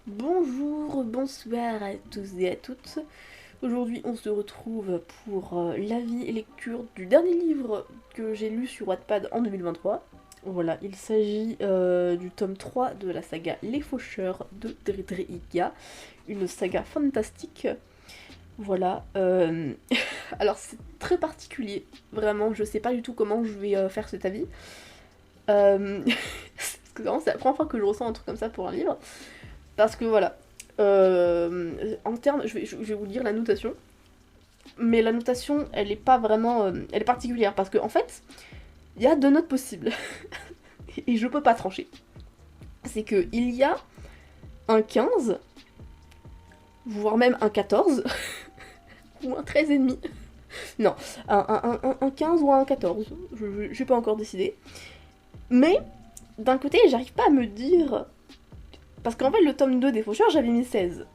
Bonjour, bonsoir à tous et à toutes. Aujourd'hui, on se retrouve pour l'avis et lecture du dernier livre que j'ai lu sur Wattpad en 2023. Voilà, il s'agit du tome 3 de la saga Les Faucheurs de Dredreika, une saga fantastique. Voilà, alors c'est très particulier, vraiment, je sais pas du tout comment je vais faire cet avis. Parce que vraiment, c'est la première fois que je ressens un truc comme ça pour un livre. Parce que voilà, en termes, je vais vous lire la notation, mais la notation, elle est pas vraiment, elle est particulière parce que en fait, il y a deux notes possibles et je peux pas trancher. C'est que il y a un 15, voire même un 14 ou un 13,5. Non, un 15 ou un 14, j'ai pas encore décidé. Mais d'un côté, j'arrive pas à me dire. Parce qu'en fait, le tome 2 des Faucheurs, j'avais mis 16.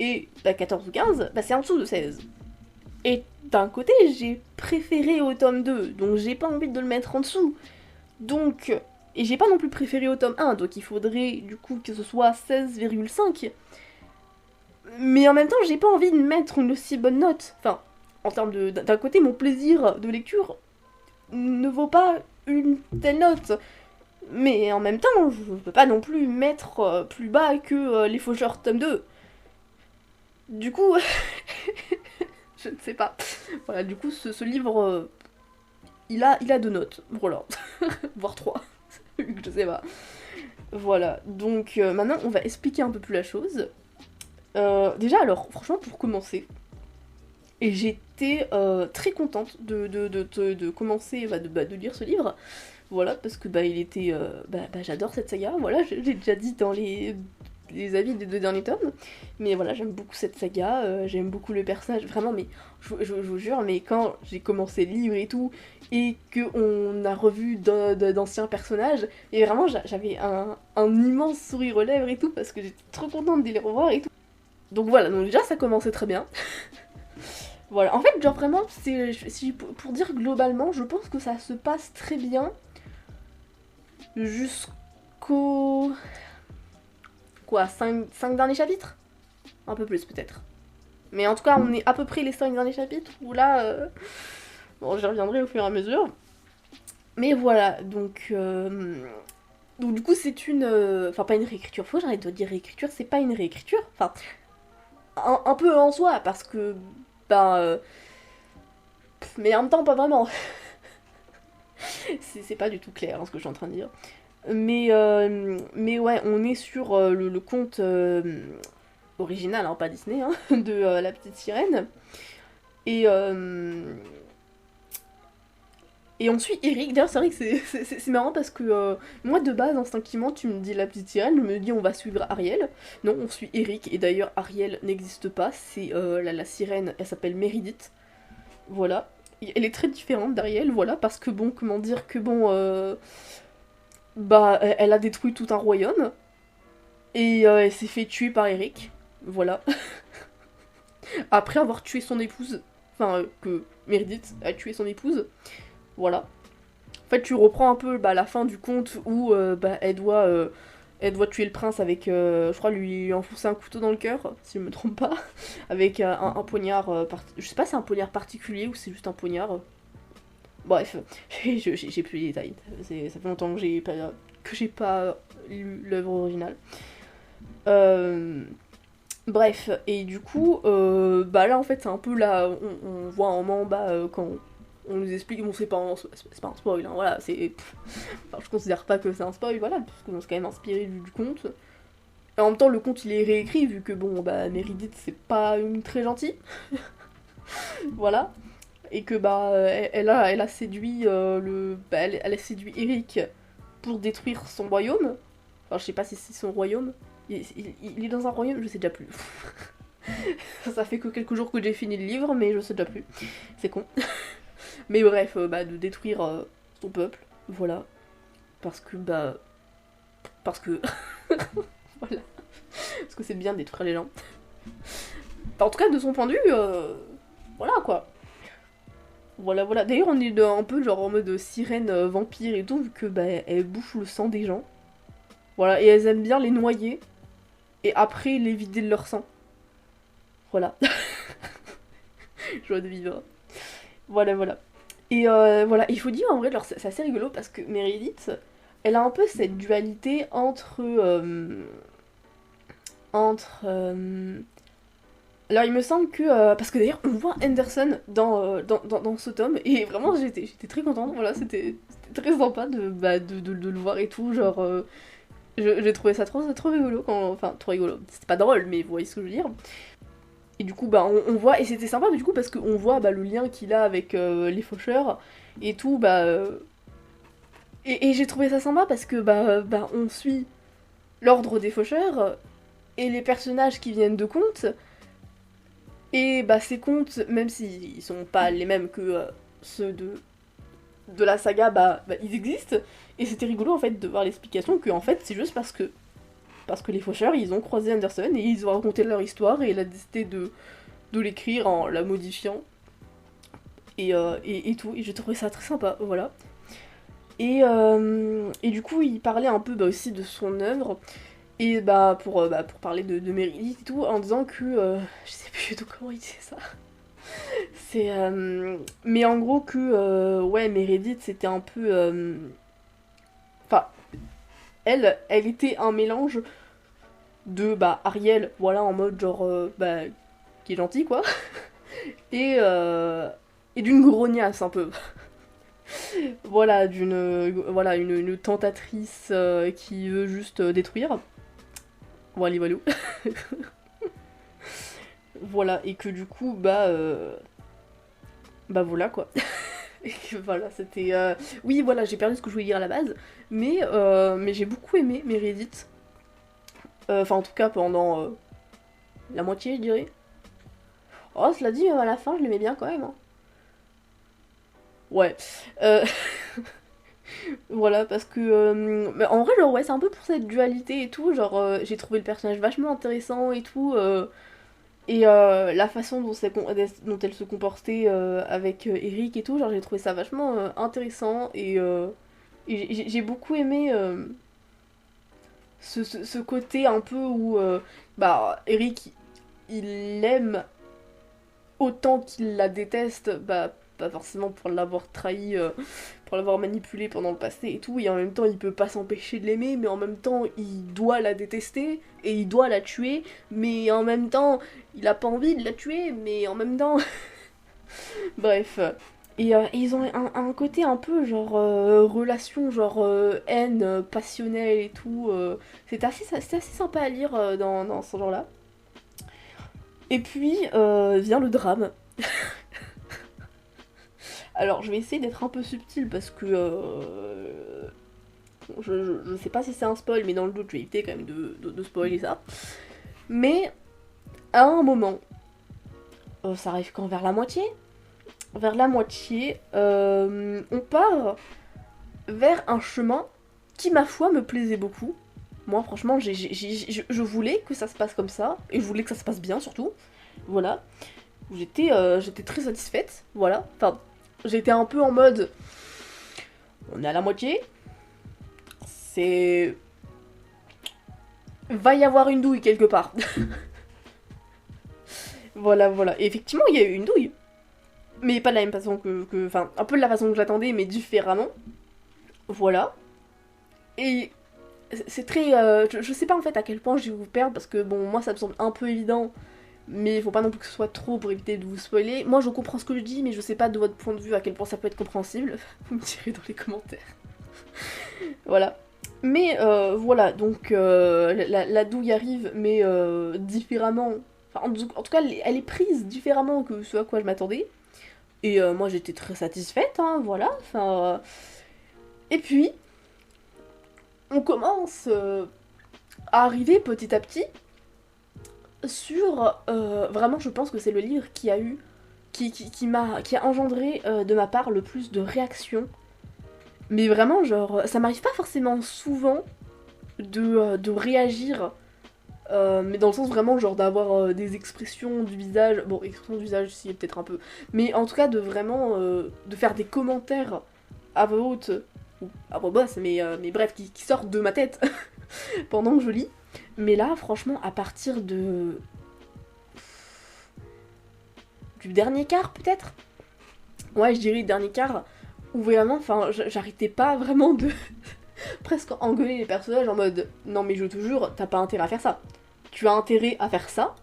Et bah, 14 ou 15, bah, c'est en dessous de 16. Et d'un côté, j'ai préféré au tome 2, donc j'ai pas envie de le mettre en dessous. Donc, et j'ai pas non plus préféré au tome 1, donc il faudrait du coup que ce soit 16,5. Mais en même temps, j'ai pas envie de mettre une aussi bonne note. Enfin, en termes de. D'un côté, mon plaisir de lecture ne vaut pas une telle note. Mais en même temps, je peux pas non plus mettre plus bas que Les Faucheurs tome 2. Du coup, je ne sais pas. Voilà, du coup, ce livre, il a deux notes. Voilà. Voire trois. Je sais pas. Voilà, donc maintenant, on va expliquer un peu plus la chose. Déjà, alors, franchement, pour commencer, et j'étais très contente de commencer, de lire ce livre. Voilà, parce que il était. J'adore cette saga, voilà, j'ai déjà dit dans les avis des deux derniers tomes. Mais voilà, j'aime beaucoup cette saga, j'aime beaucoup le personnage, vraiment, mais je vous jure, mais quand j'ai commencé le livre et tout, et qu'on a revu d'anciens personnages, et vraiment j'avais un immense sourire aux lèvres et tout, parce que j'étais trop contente de les revoir et tout. Donc voilà, donc déjà ça commençait très bien. Voilà, en fait, genre vraiment, pour dire globalement, je pense que ça se passe très bien jusqu'au. Quoi, 5 derniers chapitres. Un peu plus peut-être. Mais en tout cas, on est à peu près les 5 derniers chapitres où là. Bon, j'y reviendrai au fur et à mesure. Mais voilà, donc du coup, c'est une. Enfin, pas une réécriture. Faut que j'arrête de dire réécriture, c'est pas une réécriture. Enfin, un peu en soi, parce que. Ben. Mais en même temps, pas vraiment. C'est pas du tout clair hein, ce que je suis en train de dire. Mais ouais, on est sur le conte original, hein, pas Disney, hein, de La Petite Sirène. Et, euh, et on suit Eric. D'ailleurs, c'est vrai que c'est marrant parce que moi, de base, instinctivement, tu me dis La Petite Sirène, je me dis on va suivre Ariel. Non, on suit Eric. Et d'ailleurs, Ariel n'existe pas. C'est la sirène, elle s'appelle Meredith. Voilà. Elle est très différente d'Ariel, voilà, parce que bon, comment dire que bon. Elle a détruit tout un royaume. Et elle s'est fait tuer par Eric. Voilà. Après avoir tué son épouse. Enfin, que Meredith a tué son épouse. Voilà. En fait, tu reprends un peu la fin du conte où elle doit tuer le prince avec, je crois, lui enfoncer un couteau dans le cœur, si je me trompe pas, avec un poignard, je sais pas si c'est un poignard particulier ou c'est juste un poignard. Bref, j'ai plus les détails. Ça fait longtemps que j'ai pas lu l'œuvre originale. Euh, Bref, et du coup, là en fait c'est un peu là, on voit un moment en bas quand on nous explique, bon c'est pas un spoil, hein, voilà, enfin, je considère pas que c'est un spoil, voilà, parce qu'on s'est quand même inspiré du conte. Et en même temps le conte il est réécrit vu que bon, Meredith c'est pas une très gentille, voilà, et que elle a séduit elle a séduit Eric pour détruire son royaume, enfin je sais pas si c'est son royaume, il est dans un royaume, je sais déjà plus. Ça fait que quelques jours que j'ai fini le livre, mais je sais déjà plus. C'est con. Mais bref, de détruire son peuple, voilà. Parce que, Parce que. Voilà. Parce que c'est bien de détruire les gens. Enfin, en tout cas, de son point de vue, voilà quoi. Voilà, voilà. D'ailleurs, on est un peu genre en mode sirène vampire et tout, vu que, elles bouffent le sang des gens. Voilà, et elles aiment bien les noyer. et après les vider de leur sang. Voilà. Joie de vivre. Voilà, voilà. Et voilà, il faut dire en vrai, genre, c'est assez rigolo parce que Meredith, elle a un peu cette dualité entre. Alors il me semble que. Parce que d'ailleurs, on voit Anderson dans ce tome, et vraiment j'étais très contente, voilà, c'était très sympa de le voir et tout, genre. J'ai trouvé ça trop rigolo quand. Enfin, trop rigolo. C'était pas drôle, mais vous voyez ce que je veux dire. Et du coup, bah, on voit, et c'était sympa, mais du coup, parce qu'on voit bah, le lien qu'il a avec les faucheurs et tout, bah. Et j'ai trouvé ça sympa parce que, bah, on suit l'ordre des faucheurs et les personnages qui viennent de contes. Et bah, ces contes, même s'ils sont pas les mêmes que ceux de la saga, bah, ils existent. Et c'était rigolo en fait de voir l'explication que, en fait, c'est juste parce que les faucheurs, ils ont croisé Anderson et ils ont raconté leur histoire et il a décidé de l'écrire en la modifiant et tout. Et j'ai trouvé ça très sympa, voilà. Et du coup, il parlait un peu bah, aussi de son œuvre. Et pour parler de Meredith et tout, en disant que. Je sais plus du tout comment il disait ça. C'est. Mais en gros, que. Ouais, Meredith, c'était un peu. Enfin, elle était un mélange de bah, Ariel, voilà, en mode genre. Bah, qui est gentil, quoi. Et d'une grognasse, un peu. Voilà, voilà, une tentatrice qui veut juste détruire. Voilà, voilà. Voilà, et que du coup, bah voilà quoi. Et que voilà, c'était. Oui, voilà, j'ai perdu ce que je voulais dire à la base, mais j'ai beaucoup aimé Meredith. Enfin, en tout cas, pendant la moitié, je dirais. Oh, cela dit, à la fin, je l'aimais bien quand même. Hein. Ouais. Euh, Voilà, parce que. Mais en vrai, genre, ouais, c'est un peu pour cette dualité et tout. Genre, j'ai trouvé le personnage vachement intéressant et tout. Et la façon dont elle se comportait avec Eric et tout, genre, j'ai trouvé ça vachement intéressant. Et j'ai beaucoup aimé ce côté un peu où. Bah, Eric, il l'aime autant qu'il la déteste. Bah, pas forcément pour l'avoir trahi. Pour l'avoir manipulée pendant le passé et tout, et en même temps il peut pas s'empêcher de l'aimer, mais en même temps il doit la détester, et il doit la tuer, mais en même temps il a pas envie de la tuer, mais en même temps... Bref. Et ils ont un côté un peu genre relation, genre haine passionnelle et tout. C'est assez sympa à lire dans ce genre-là. Et puis vient le drame. Alors je vais essayer d'être un peu subtil parce que je sais pas si c'est un spoil, mais dans le doute, je vais éviter quand même de spoiler ça. Mais à un moment, ça arrive quand vers la moitié. Vers la moitié, on part vers un chemin qui, ma foi, me plaisait beaucoup. Moi, franchement, je voulais que ça se passe comme ça, et je voulais que ça se passe bien surtout. Voilà. J'étais très satisfaite, voilà. Enfin, j'étais un peu en mode. On est à la moitié. C'est. Va y avoir une douille quelque part. Voilà, voilà. Et effectivement, il y a eu une douille. Mais pas de la même façon Enfin, un peu de la façon que j'attendais, mais différemment. Voilà. Et c'est très. Je sais pas en fait à quel point je vais vous perdre, parce que bon, moi ça me semble un peu évident. Mais il faut pas non plus que ce soit trop pour éviter de vous spoiler. Moi je comprends ce que je dis, mais je sais pas de votre point de vue à quel point ça peut être compréhensible. Vous me direz dans les commentaires. Voilà. Mais voilà, donc la douille arrive, mais différemment. Enfin, en tout cas, elle est prise différemment que ce à quoi je m'attendais. Et moi j'étais très satisfaite, hein, voilà. Enfin, et puis, on commence à arriver petit à petit sur. Vraiment, je pense que c'est le livre qui a eu. Qui a engendré de ma part le plus de réactions. Mais vraiment, genre, ça m'arrive pas forcément souvent de réagir. Mais dans le sens vraiment genre d'avoir des expressions du visage, bon expressions du visage si peut-être un peu, mais en tout cas de vraiment de faire des commentaires à voix haute, ou à voix basse, mais bref, qui sortent de ma tête pendant que je lis. Mais là, franchement, à partir du dernier quart, peut-être. Ouais, je dirais le dernier quart, où vraiment, enfin, j'arrêtais pas vraiment de presque engueuler les personnages en mode non mais je te jure, t'as pas intérêt à faire ça. Tu as intérêt à faire ça,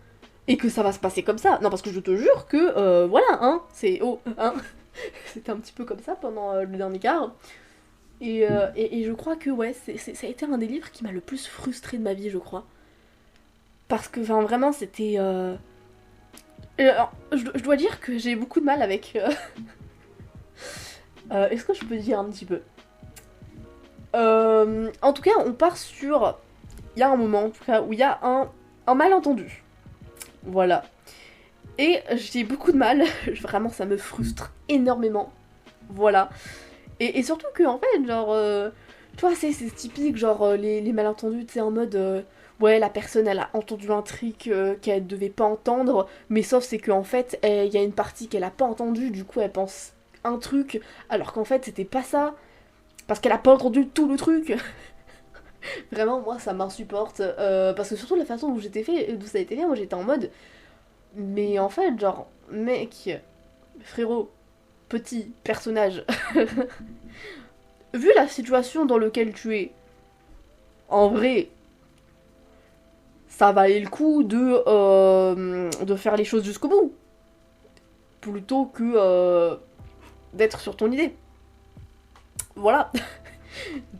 et que ça va se passer comme ça. Non, parce que je te jure que, voilà, hein, c'est... Oh, hein. C'était un petit peu comme ça pendant le dernier quart. Et je crois que, ouais, ça a été un des livres qui m'a le plus frustrée de ma vie, je crois. Parce que, enfin, vraiment, c'était... alors, je dois dire que j'ai beaucoup de mal avec... est-ce que je peux dire un petit peu en tout cas, on part sur... Il y a un moment, en tout cas, où il y a un malentendu. Voilà. Et j'ai beaucoup de mal. Vraiment, ça me frustre énormément. Voilà. Et surtout que, en fait, genre... tu vois, c'est typique, genre, les malentendus, tu sais, en mode... ouais, la personne, elle a entendu un truc qu'elle devait pas entendre, mais sauf c'est qu'en fait, il y a une partie qu'elle a pas entendue, du coup, elle pense un truc, alors qu'en fait, c'était pas ça. Parce qu'elle a pas entendu tout le truc. Vraiment, moi, ça m'insupporte. Parce que surtout la façon dont d'où ça a été fait, moi j'étais en mode. Mais en fait, genre, mec, frérot, petit personnage, vu la situation dans laquelle tu es, en vrai, ça valait le coup de faire les choses jusqu'au bout. Plutôt que d'être sur ton idée. Voilà.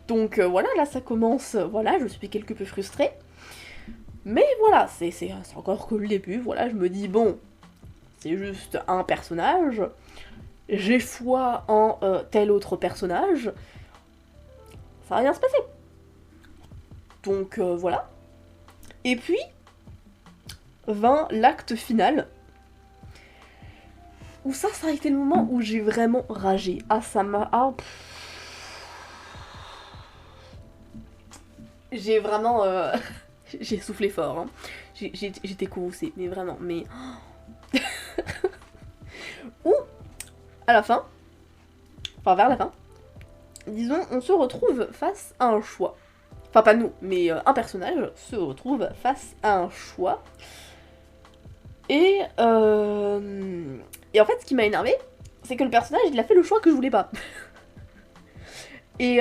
Donc voilà, là ça commence. Voilà, je suis quelque peu frustrée. Mais voilà, c'est encore que le début. Voilà, je me dis, bon, c'est juste un personnage. J'ai foi en tel autre personnage. Ça va rien se passer. Donc voilà. Et puis, vint l'acte final. Où ça a été le moment où j'ai vraiment ragé. Ah, ça m'a... Ah, j'ai vraiment... j'ai soufflé fort. Hein. J'étais courroucée, mais vraiment. Mais... Ou, à la fin, enfin vers la fin, disons, on se retrouve face à un choix. Enfin, pas nous, mais un personnage se retrouve face à un choix. Et en fait, ce qui m'a énervé, c'est que le personnage, il a fait le choix que je voulais pas. Et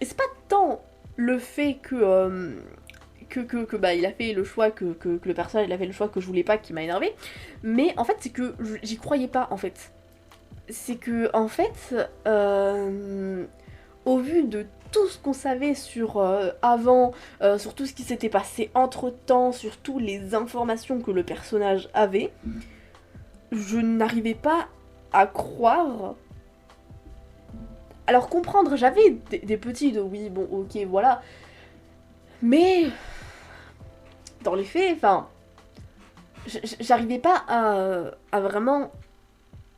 c'est pas tant le fait que bah, il a fait le choix que le personnage il a fait le choix que je voulais pas qui m'a énervé, mais en fait c'est que j'y croyais pas en fait. C'est que en fait au vu de tout ce qu'on savait sur avant, sur tout ce qui s'était passé entre temps, sur toutes les informations que le personnage avait, je n'arrivais pas à croire. Alors comprendre, j'avais des petits de oui, bon, ok, voilà. Mais dans les faits, enfin, j'arrivais pas à vraiment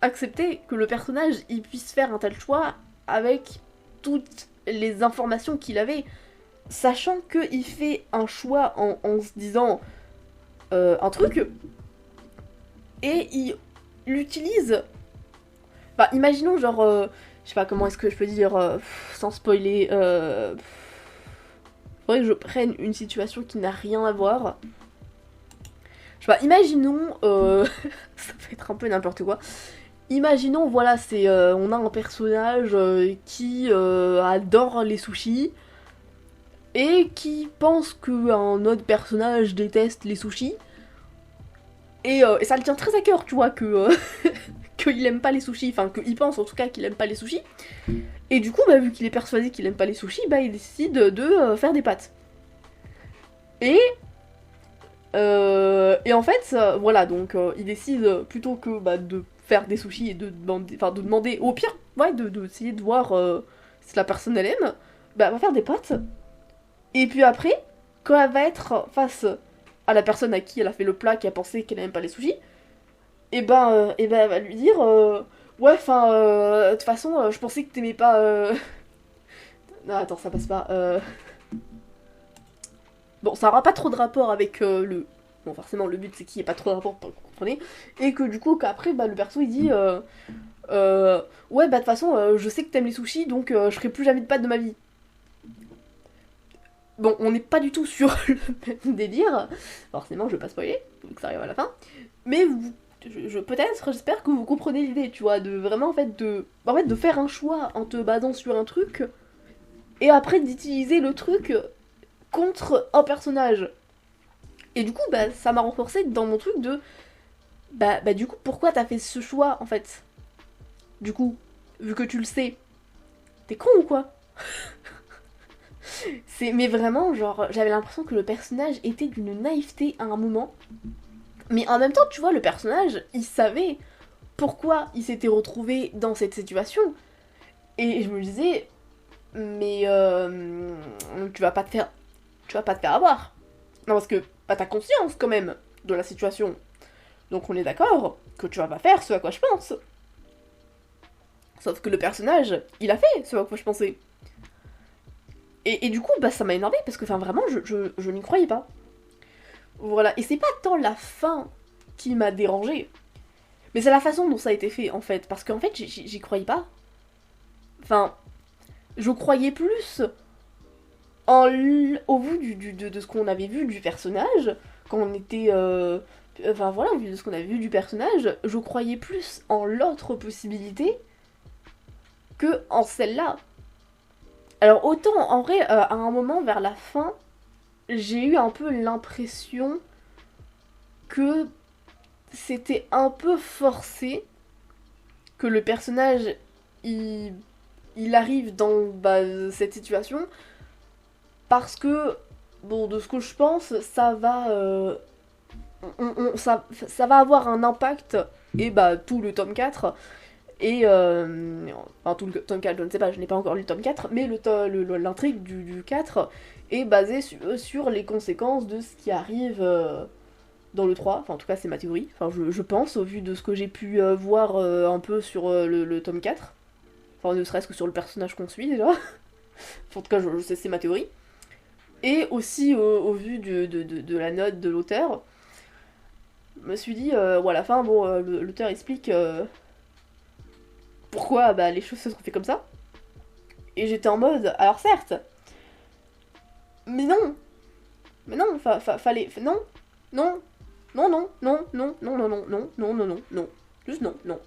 accepter que le personnage il puisse faire un tel choix avec toutes les informations qu'il avait, sachant qu'il fait un choix en se disant un truc et il l'utilise. Enfin, imaginons genre, je sais pas comment est-ce que je peux dire sans spoiler. Faudrait que je prenne une situation qui n'a rien à voir. Je sais pas, imaginons, ça peut être un peu n'importe quoi. Imaginons, voilà, c'est, on a un personnage qui adore les sushis et qui pense qu'un autre personnage déteste les sushis. Et ça le tient très à cœur, tu vois, que qu'il aime pas les sushis, enfin qu'il pense en tout cas qu'il aime pas les sushis. Et du coup, bah, vu qu'il est persuadé qu'il aime pas les sushis, bah il décide de faire des pâtes. Et en fait, voilà, donc il décide plutôt que bah, de faire des sushis et de demander, au pire, ouais, essayer de voir si la personne elle aime, bah elle va faire des pâtes. Et puis après, quand elle va être face à la personne à qui elle a fait le plat, qui a pensé qu'elle aime pas les sushis, et ben elle va lui dire, ouais, enfin, de toute façon, je pensais que t'aimais pas. Non, attends, ça passe pas. Bon, ça aura pas trop de rapport avec le. Bon, forcément, le but c'est qu'il n'y ait pas trop de rapport, vous comprenez. Et que du coup, qu'après, bah, le perso il dit ouais, bah, de toute façon, je sais que t'aimes les sushis, donc je ferai plus jamais de pâtes de ma vie. Bon, on n'est pas du tout sur le même délire, forcément je vais pas spoiler, vu que ça arrive à la fin, mais peut-être, j'espère que vous comprenez l'idée, tu vois, de vraiment en fait de faire un choix en te basant sur un truc, et après d'utiliser le truc contre un personnage. Et du coup, bah, ça m'a renforcé dans mon truc de, bah du coup, pourquoi t'as fait ce choix, en fait? Du coup, vu que tu le sais, t'es con ou quoi? Mais vraiment, genre, j'avais l'impression que le personnage était d'une naïveté à un moment. Mais en même temps, tu vois, le personnage, il savait pourquoi il s'était retrouvé dans cette situation. Et je me disais, mais tu vas pas te faire, tu vas pas te faire avoir. Non, parce que bah, t'as conscience quand même de la situation. Donc on est d'accord que tu vas pas faire ce à quoi je pense. Sauf que le personnage, il a fait ce à quoi je pensais. Et du coup, bah ça m'a énervé parce que enfin vraiment, je n'y croyais pas. Voilà, et c'est pas tant la fin qui m'a dérangée, mais c'est la façon dont ça a été fait en fait. Parce qu'en fait, j'y croyais pas. Enfin, je croyais plus au vu de ce qu'on avait vu du personnage, quand on était. Enfin voilà, au vu de ce qu'on avait vu du personnage, je croyais plus en l'autre possibilité que en celle-là. Alors autant, en vrai, à un moment, vers la fin, j'ai eu un peu l'impression que c'était un peu forcé, que le personnage, il arrive dans bah, cette situation, parce que, bon, de ce que je pense, ça va... ça va avoir un impact, et bah tout le tome 4 et enfin tout le tome 4 je ne sais pas, je n'ai pas encore lu le tome 4, mais l'intrigue du 4 est basée sur les conséquences de ce qui arrive dans le 3, enfin en tout cas c'est ma théorie, enfin je pense au vu de ce que j'ai pu voir un peu sur le tome 4, enfin ne serait-ce que sur le personnage qu'on suit déjà, en tout cas je sais c'est ma théorie, et aussi au vu de la note de l'auteur. Je me suis dit, à la fin, bon, l'auteur explique pourquoi bah, les choses se sont fait comme ça. Et j'étais en mode, alors certes, mais non, fallait, non, non, non, non, non, non, non, non, non, non, non, non, non, non, juste non, non.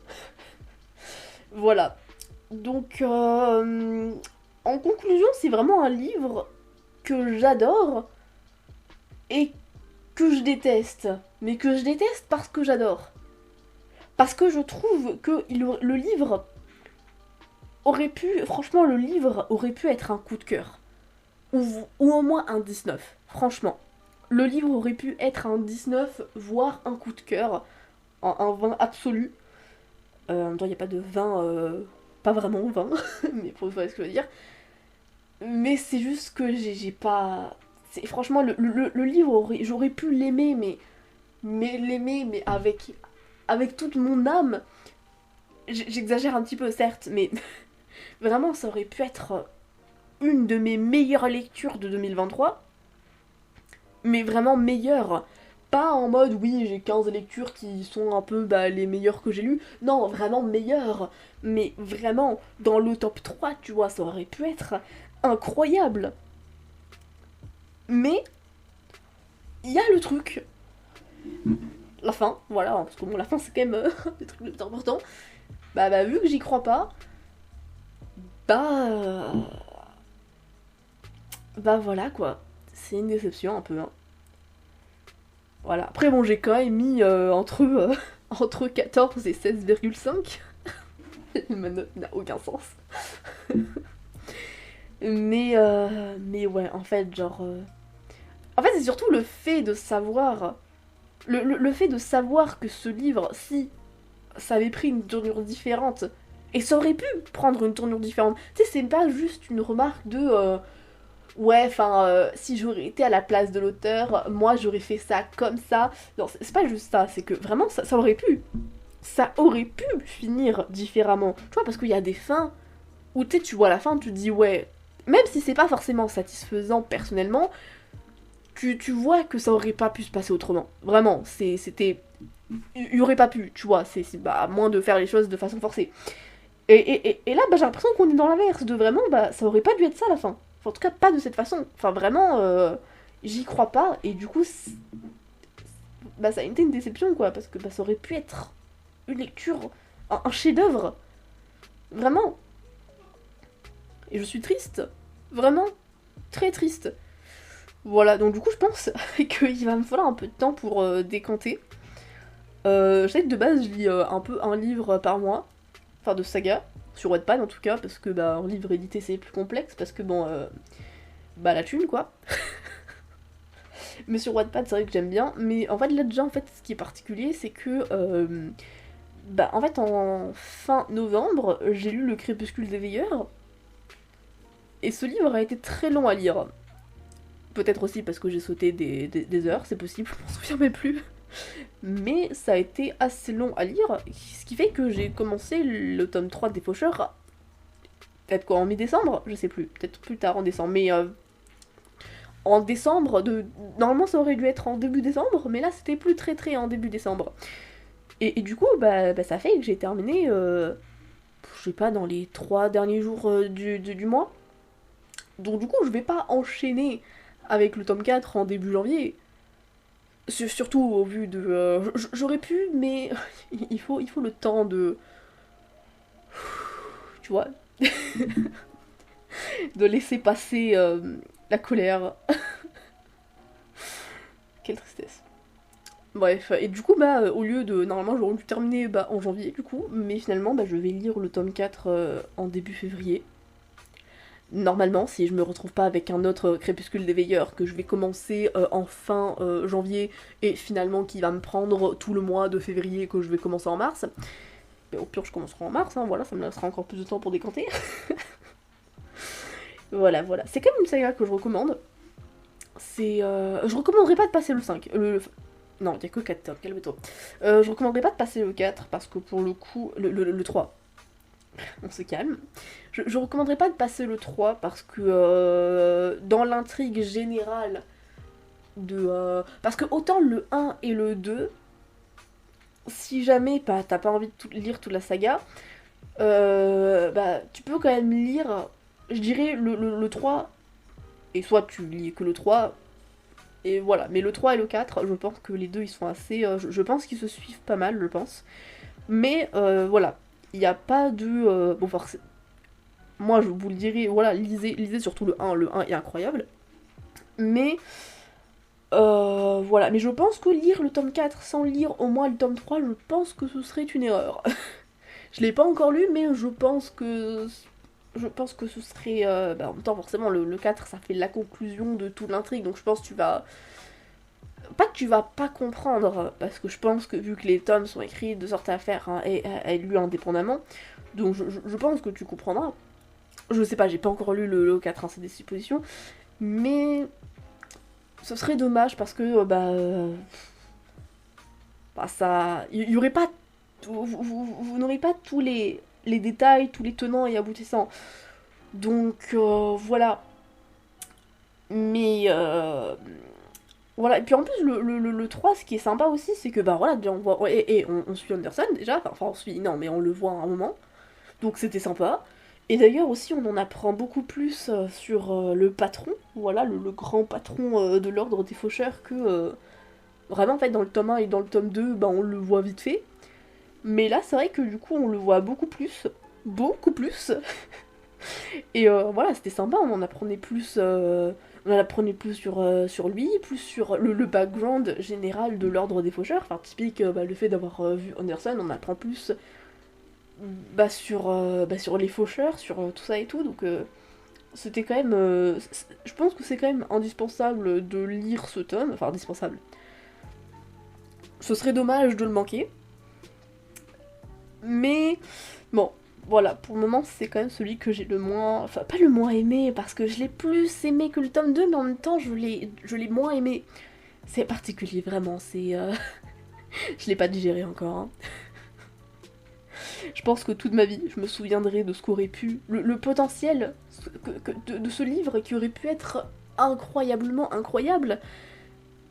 Voilà. Donc, en conclusion, c'est vraiment un livre que j'adore et que je déteste. Mais que je déteste parce que j'adore. Parce que je trouve que le livre aurait pu, franchement, le livre aurait pu être un coup de cœur. Ou au moins un 19, franchement. Le livre aurait pu être un 19, voire un coup de cœur, un 20 absolu. En même temps, il n'y a pas de 20, pas vraiment 20, mais vous voyez ce que je veux dire. Mais c'est juste que j'ai pas... Franchement, le livre, j'aurais pu l'aimer, mais l'aimer, mais avec toute mon âme. J'exagère un petit peu, certes, mais vraiment, ça aurait pu être une de mes meilleures lectures de 2023. Mais vraiment meilleure. Pas en mode, oui, j'ai 15 lectures qui sont un peu bah, les meilleures que j'ai lues. Non, vraiment meilleures. Mais vraiment, dans le top 3, tu vois, ça aurait pu être incroyable. Mais, il y a le truc. La fin, voilà, parce que bon, la fin c'est quand même le truc le plus important. Bah, vu que j'y crois pas, bah. Bah voilà quoi. C'est une déception un peu. Hein. Voilà. Après, bon, j'ai quand même mis entre 14 et 16,5. Ma note n'a aucun sens. mais ouais, en fait, genre. En fait, c'est surtout le fait de savoir. Le fait de savoir que ce livre, si ça avait pris une tournure différente, et ça aurait pu prendre une tournure différente, tu sais, c'est pas juste une remarque de. Ouais, enfin, si j'aurais été à la place de l'auteur, moi j'aurais fait ça comme ça. Non, c'est pas juste ça, c'est que vraiment ça aurait pu. Ça aurait pu finir différemment. Tu vois, parce qu'il y a des fins où tu vois la fin, tu te dis ouais, même si c'est pas forcément satisfaisant personnellement, tu vois que ça aurait pas pu se passer autrement. Vraiment, c'était. Il y aurait pas pu, tu vois, bah, à moins de faire les choses de façon forcée. Et là, bah, j'ai l'impression qu'on est dans l'inverse, de vraiment, bah, ça aurait pas dû être ça la fin. Enfin, en tout cas, pas de cette façon. Enfin, vraiment, j'y crois pas. Et du coup, bah, ça a été une déception, quoi. Parce que bah, ça aurait pu être une lecture, un chef-d'œuvre. Vraiment. Et je suis triste. Vraiment. Très triste. Voilà, donc du coup, je pense qu'il va me falloir un peu de temps pour décanter. Je sais que de base, je lis un peu un livre par mois. Enfin, de saga. Sur Wattpad, en tout cas. Parce que, bah, un livre édité, c'est plus complexe. Parce que, bon, bah, la thune, quoi. Mais sur Wattpad, c'est vrai que j'aime bien. Mais en fait, là, déjà, en fait, ce qui est particulier, c'est que... bah, en fait, en fin novembre, j'ai lu Le Crépuscule des Veilleurs. Et ce livre a été très long à lire. Peut-être aussi parce que j'ai sauté des heures, c'est possible, je m'en souviens même plus. Mais ça a été assez long à lire, ce qui fait que j'ai commencé le tome 3 des Faucheurs, peut-être quoi, en mi-décembre, je sais plus, peut-être plus tard en décembre, mais en décembre, normalement ça aurait dû être en début décembre, mais là c'était plus très en début décembre. Et du coup, bah, ça fait que j'ai terminé, je sais pas, dans les 3 derniers jours du mois. Donc du coup, je vais pas enchaîner avec le tome 4 en début janvier. Surtout au vu de... j'aurais pu, mais il faut le temps de... Tu vois, de laisser passer la colère. Quelle tristesse. Bref, et du coup, bah, au lieu de... Normalement, j'aurais dû terminer bah, en janvier, du coup, mais finalement, bah, je vais lire le tome 4 en début février. Normalement, si je me retrouve pas avec un autre Crépuscule des Veilleurs que je vais commencer en fin janvier et finalement qui va me prendre tout le mois de février que je vais commencer en mars, mais au pire je commencerai en mars, hein, voilà, ça me laissera encore plus de temps pour décanter. Voilà. C'est quand même une saga que je recommande. C'est... Je recommanderais pas de passer le 5. Non, il y a que 4 tomes, calme-toi. Je recommanderais pas de passer le 4 parce que pour le coup... Le 3. On se calme. Je recommanderais pas de passer le 3 parce que dans l'intrigue générale de... parce que autant le 1 et le 2, si jamais bah, t'as pas envie de lire toute la saga, bah tu peux quand même lire, je dirais, le 3, et soit tu lis que le 3, et voilà. Mais le 3 et le 4, je pense que les deux ils sont assez... je pense qu'ils se suivent pas mal, je pense. Mais voilà, il n'y a pas de... bon, forcément... Moi, je vous le dirais, voilà, lisez surtout le 1. Le 1 est incroyable. Mais, voilà. Mais je pense que lire le tome 4 sans lire au moins le tome 3, je pense que ce serait une erreur. Je l'ai pas encore lu, mais je pense que... Je pense que ce serait... bah, en même temps, forcément, le 4, ça fait la conclusion de toute l'intrigue. Donc je pense que tu vas... Pas que tu vas pas comprendre, parce que je pense que vu que les tomes sont écrits de sorte à faire hein, et à être lus indépendamment, donc je pense que tu comprendras. Je sais pas, j'ai pas encore lu le 4, hein, c'est des suppositions. Mais ce serait dommage parce que bah ça. Il y aurait pas. Vous n'aurez pas tous les détails, tous les tenants et aboutissants. Donc voilà. Mais voilà, et puis en plus le 3, ce qui est sympa aussi, c'est que bah voilà, on voit. Et on suit Anderson déjà, enfin on suit. Non mais on le voit à un moment. Donc c'était sympa. Et d'ailleurs aussi on en apprend beaucoup plus sur le patron, voilà, le grand patron de l'ordre des faucheurs que vraiment en fait dans le tome 1 et dans le tome 2, bah, on le voit vite fait. Mais là c'est vrai que du coup on le voit beaucoup plus. Beaucoup plus. Et voilà, c'était sympa, on en apprenait plus sur lui, plus sur le background général de l'ordre des faucheurs. Enfin typique bah, le fait d'avoir vu Anderson, on apprend plus sur les faucheurs, sur tout ça et tout, donc c'était quand même... je pense que c'est quand même indispensable de lire ce tome, enfin indispensable. Ce serait dommage de le manquer. Mais bon, voilà, pour le moment c'est quand même celui que j'ai le moins... Enfin pas le moins aimé, parce que je l'ai plus aimé que le tome 2, mais en même temps je l'ai moins aimé. C'est particulier, vraiment, c'est... je l'ai pas digéré encore, hein. Je pense que toute ma vie, je me souviendrai de ce qu'aurait pu... Le potentiel de ce livre qui aurait pu être incroyablement incroyable.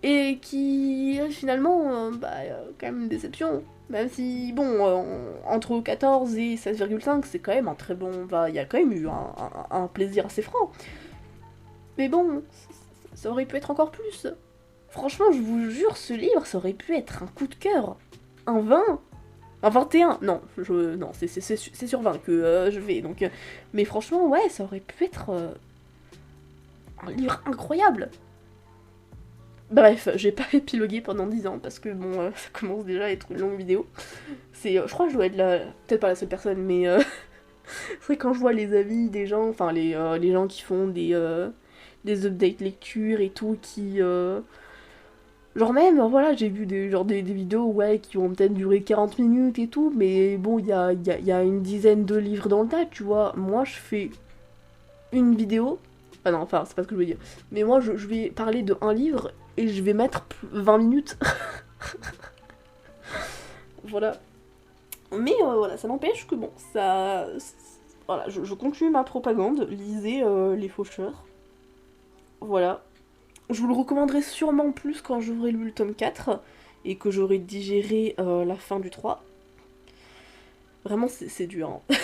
Et qui, finalement, quand même une déception. Même si, bon, entre 14 et 16,5, c'est quand même un très bon... il y a quand même eu un plaisir assez franc. Mais bon, ça aurait pu être encore plus. Franchement, je vous jure, ce livre, ça aurait pu être un coup de cœur. Un 20. Un 21. Non, non, c'est sur 20 que je vais. Donc, mais franchement, ouais, ça aurait pu être un livre incroyable. Bref, j'ai pas épilogué pendant 10 ans parce que bon, ça commence déjà à être une longue vidéo. Je crois que je dois être peut-être pas la seule personne, mais c'est vrai quand je vois les avis des gens, enfin les gens qui font des updates lecture et tout, qui genre même, voilà, j'ai vu des vidéos ouais, qui vont peut-être durer 40 minutes et tout, mais bon, il y a une dizaine de livres dans le tas, tu vois. Moi, je fais une vidéo. Ah non, enfin, c'est pas ce que je veux dire. Mais moi, je vais parler de un livre et je vais mettre 20 minutes. Voilà. Mais voilà, ça n'empêche que bon, ça... Voilà, je continue ma propagande. Lisez Les Faucheurs. Voilà. Je vous le recommanderai sûrement plus quand j'aurai lu le tome 4 et que j'aurai digéré la fin du 3. Vraiment, c'est dur. Hein.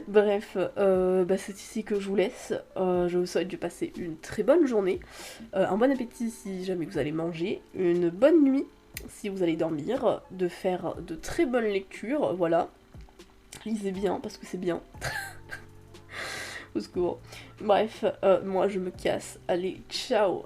Bref, c'est ici que je vous laisse. Je vous souhaite de passer une très bonne journée, un bon appétit si jamais vous allez manger, une bonne nuit si vous allez dormir, de faire de très bonnes lectures, voilà. Lisez bien parce que c'est bien. Au secours. Bref, moi je me casse. Allez, ciao!